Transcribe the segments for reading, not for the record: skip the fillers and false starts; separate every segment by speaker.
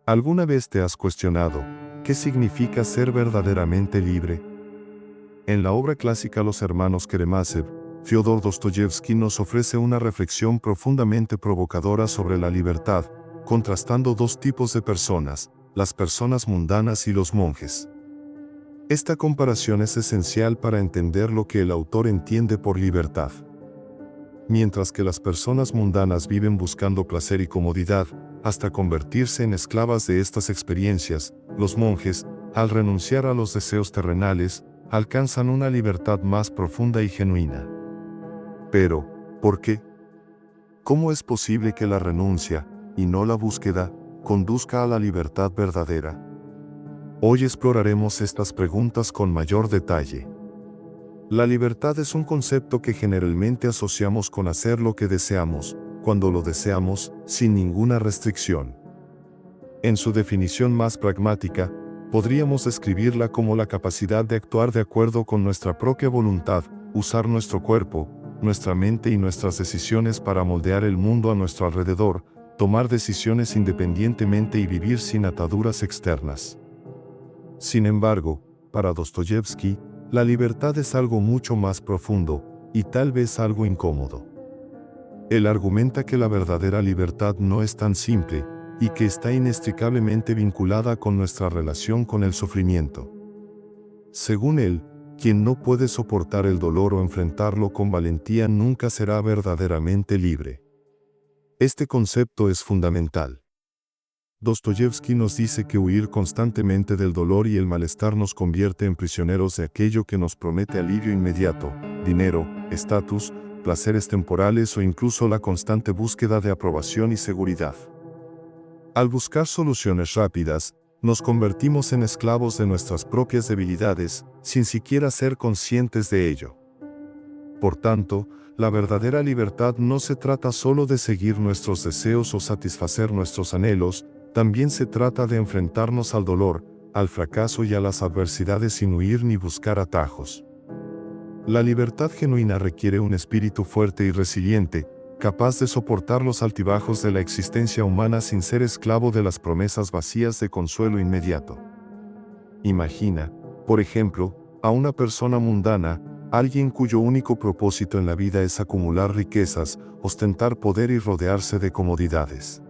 Speaker 1: ¿Alguna vez te has cuestionado qué significa ser verdaderamente libre? En la obra clásica Los hermanos Karamazov, Fyodor Dostoyevsky nos ofrece una reflexión profundamente provocadora sobre la libertad, contrastando dos tipos de personas, las personas mundanas y los monjes. Esta comparación es esencial para entender lo que el autor entiende por libertad. Mientras que las personas mundanas viven buscando placer y comodidad, hasta convertirse en esclavas de estas experiencias, los monjes, al renunciar a los deseos terrenales, alcanzan una libertad más profunda y genuina. Pero, ¿por qué? ¿Cómo es posible que la renuncia, y no la búsqueda, conduzca a la libertad verdadera? Hoy exploraremos estas preguntas con mayor detalle. La libertad es un concepto que generalmente asociamos con hacer lo que deseamos, cuando lo deseamos, sin ninguna restricción. En su definición más pragmática, podríamos describirla como la capacidad de actuar de acuerdo con nuestra propia voluntad, usar nuestro cuerpo, nuestra mente y nuestras decisiones para moldear el mundo a nuestro alrededor, tomar decisiones independientemente y vivir sin ataduras externas. Sin embargo, para Dostoyevsky, la libertad es algo mucho más profundo, y tal vez algo incómodo. Él argumenta que la verdadera libertad no es tan simple, y que está inextricablemente vinculada con nuestra relación con el sufrimiento. Según él, quien no puede soportar el dolor o enfrentarlo con valentía nunca será verdaderamente libre. Este concepto es fundamental. Dostoyevsky nos dice que huir constantemente del dolor y el malestar nos convierte en prisioneros de aquello que nos promete alivio inmediato, dinero, estatus, placeres temporales o incluso la constante búsqueda de aprobación y seguridad. Al buscar soluciones rápidas, nos convertimos en esclavos de nuestras propias debilidades, sin siquiera ser conscientes de ello. Por tanto, la verdadera libertad no se trata solo de seguir nuestros deseos o satisfacer nuestros anhelos, también se trata de enfrentarnos al dolor, al fracaso y a las adversidades sin huir ni buscar atajos. La libertad genuina requiere un espíritu fuerte y resiliente, capaz de soportar los altibajos de la existencia humana sin ser esclavo de las promesas vacías de consuelo inmediato. Imagina, por ejemplo, a una persona mundana, alguien cuyo único propósito en la vida es acumular riquezas, ostentar poder y rodearse de comodidades.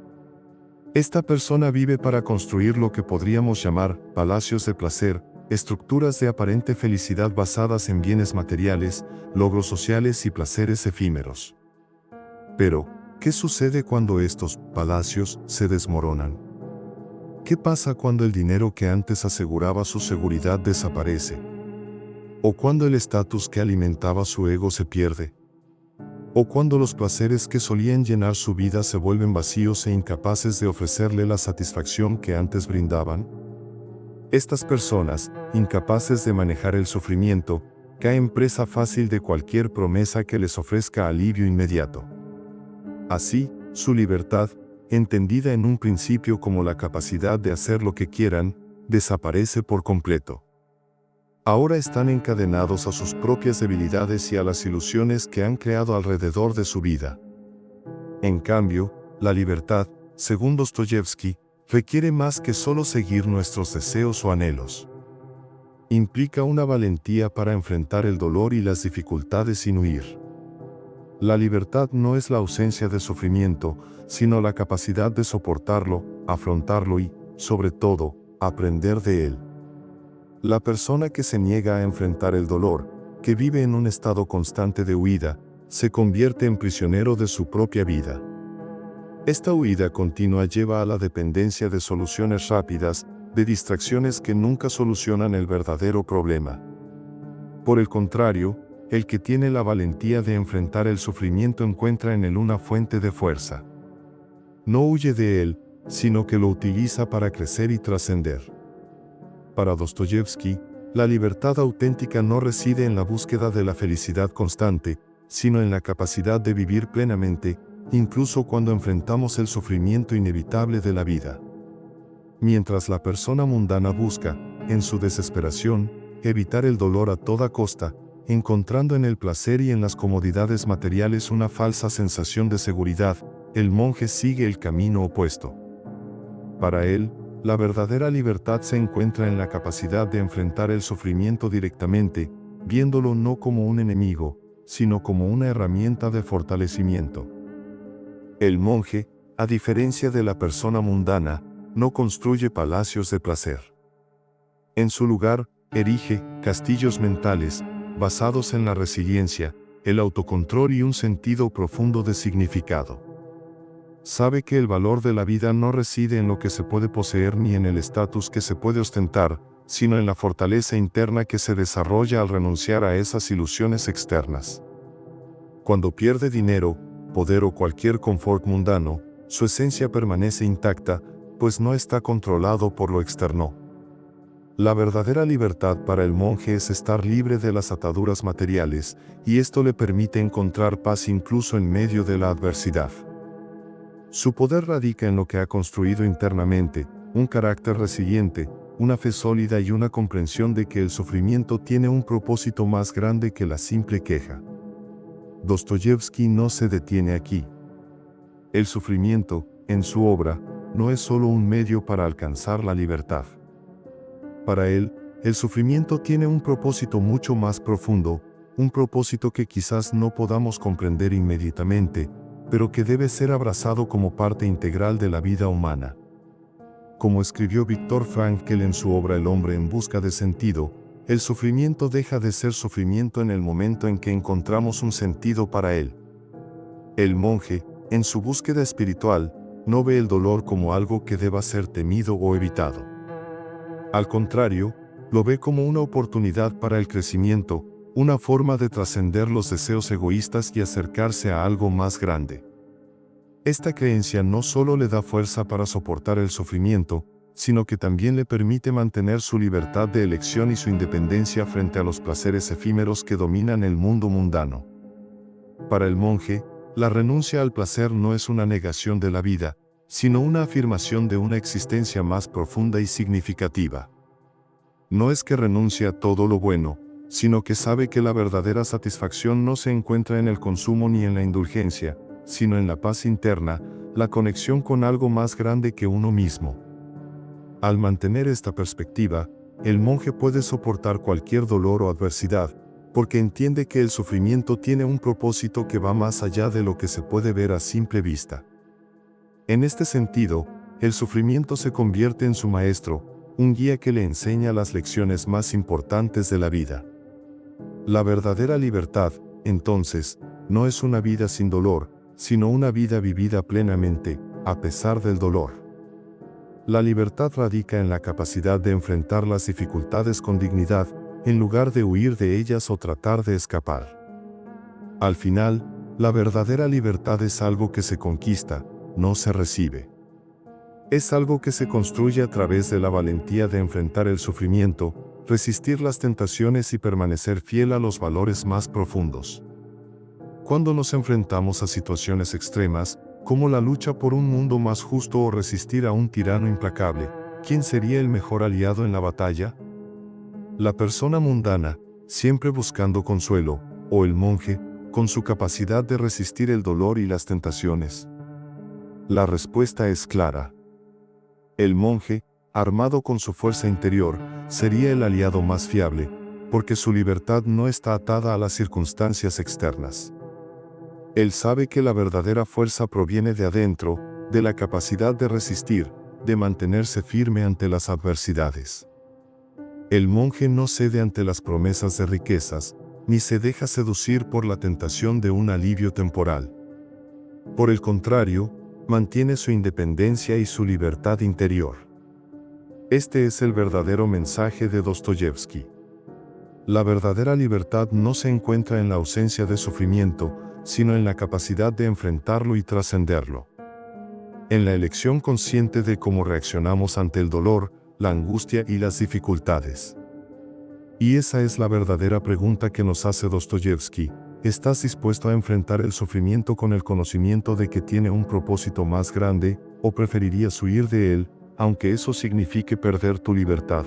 Speaker 1: Esta persona vive para construir lo que podríamos llamar palacios de placer, estructuras de aparente felicidad basadas en bienes materiales, logros sociales y placeres efímeros. Pero, ¿qué sucede cuando estos palacios se desmoronan? ¿Qué pasa cuando el dinero que antes aseguraba su seguridad desaparece? ¿O cuando el estatus que alimentaba su ego se pierde? ¿O cuando los placeres que solían llenar su vida se vuelven vacíos e incapaces de ofrecerle la satisfacción que antes brindaban? Estas personas, incapaces de manejar el sufrimiento, caen presa fácil de cualquier promesa que les ofrezca alivio inmediato. Así, su libertad, entendida en un principio como la capacidad de hacer lo que quieran, desaparece por completo. Ahora están encadenados a sus propias debilidades y a las ilusiones que han creado alrededor de su vida. En cambio, la libertad, según Dostoyevsky, requiere más que solo seguir nuestros deseos o anhelos. Implica una valentía para enfrentar el dolor y las dificultades sin huir. La libertad no es la ausencia de sufrimiento, sino la capacidad de soportarlo, afrontarlo y, sobre todo, aprender de él. La persona que se niega a enfrentar el dolor, que vive en un estado constante de huida, se convierte en prisionero de su propia vida. Esta huida continua lleva a la dependencia de soluciones rápidas, de distracciones que nunca solucionan el verdadero problema. Por el contrario, el que tiene la valentía de enfrentar el sufrimiento encuentra en él una fuente de fuerza. No huye de él, sino que lo utiliza para crecer y trascender. Para Dostoyevsky, la libertad auténtica no reside en la búsqueda de la felicidad constante, sino en la capacidad de vivir plenamente, incluso cuando enfrentamos el sufrimiento inevitable de la vida. Mientras la persona mundana busca, en su desesperación, evitar el dolor a toda costa, encontrando en el placer y en las comodidades materiales una falsa sensación de seguridad, el monje sigue el camino opuesto. Para él, La verdadera libertad se encuentra en la capacidad de enfrentar el sufrimiento directamente, viéndolo no como un enemigo, sino como una herramienta de fortalecimiento. El monje, a diferencia de la persona mundana, no construye palacios de placer. En su lugar, erige castillos mentales, basados en la resiliencia, el autocontrol y un sentido profundo de significado. Sabe que el valor de la vida no reside en lo que se puede poseer ni en el estatus que se puede ostentar, sino en la fortaleza interna que se desarrolla al renunciar a esas ilusiones externas. Cuando pierde dinero, poder o cualquier confort mundano, su esencia permanece intacta, pues no está controlado por lo externo. La verdadera libertad para el monje es estar libre de las ataduras materiales, y esto le permite encontrar paz incluso en medio de la adversidad. Su poder radica en lo que ha construido internamente, un carácter resiliente, una fe sólida y una comprensión de que el sufrimiento tiene un propósito más grande que la simple queja. Dostoyevski no se detiene aquí. El sufrimiento, en su obra, no es solo un medio para alcanzar la libertad. Para él, el sufrimiento tiene un propósito mucho más profundo, un propósito que quizás no podamos comprender inmediatamente, pero que debe ser abrazado como parte integral de la vida humana. Como escribió Viktor Frankl en su obra El hombre en busca de sentido, el sufrimiento deja de ser sufrimiento en el momento en que encontramos un sentido para él. El monje, en su búsqueda espiritual, no ve el dolor como algo que deba ser temido o evitado. Al contrario, lo ve como una oportunidad para el crecimiento, una forma de trascender los deseos egoístas y acercarse a algo más grande. Esta creencia no solo le da fuerza para soportar el sufrimiento, sino que también le permite mantener su libertad de elección y su independencia frente a los placeres efímeros que dominan el mundo mundano. Para el monje, la renuncia al placer no es una negación de la vida, sino una afirmación de una existencia más profunda y significativa. No es que renuncie a todo lo bueno, sino que sabe que la verdadera satisfacción no se encuentra en el consumo ni en la indulgencia, sino en la paz interna, la conexión con algo más grande que uno mismo. Al mantener esta perspectiva, el monje puede soportar cualquier dolor o adversidad, porque entiende que el sufrimiento tiene un propósito que va más allá de lo que se puede ver a simple vista. En este sentido, el sufrimiento se convierte en su maestro, un guía que le enseña las lecciones más importantes de la vida. La verdadera libertad, entonces, no es una vida sin dolor, sino una vida vivida plenamente, a pesar del dolor. La libertad radica en la capacidad de enfrentar las dificultades con dignidad, en lugar de huir de ellas o tratar de escapar. Al final, la verdadera libertad es algo que se conquista, no se recibe. Es algo que se construye a través de la valentía de enfrentar el sufrimiento, resistir las tentaciones y permanecer fiel a los valores más profundos. Cuando nos enfrentamos a situaciones extremas, como la lucha por un mundo más justo o resistir a un tirano implacable, ¿quién sería el mejor aliado en la batalla? La persona mundana, siempre buscando consuelo, o el monje, con su capacidad de resistir el dolor y las tentaciones. La respuesta es clara. El monje, armado con su fuerza interior, sería el aliado más fiable, porque su libertad no está atada a las circunstancias externas. Él sabe que la verdadera fuerza proviene de adentro, de la capacidad de resistir, de mantenerse firme ante las adversidades. El monje no cede ante las promesas de riquezas, ni se deja seducir por la tentación de un alivio temporal. Por el contrario, mantiene su independencia y su libertad interior. Este es el verdadero mensaje de Dostoyevski. La verdadera libertad no se encuentra en la ausencia de sufrimiento, sino en la capacidad de enfrentarlo y trascenderlo. En la elección consciente de cómo reaccionamos ante el dolor, la angustia y las dificultades. Y esa es la verdadera pregunta que nos hace Dostoyevski: ¿estás dispuesto a enfrentar el sufrimiento con el conocimiento de que tiene un propósito más grande, o preferirías huir de él, aunque eso signifique perder tu libertad?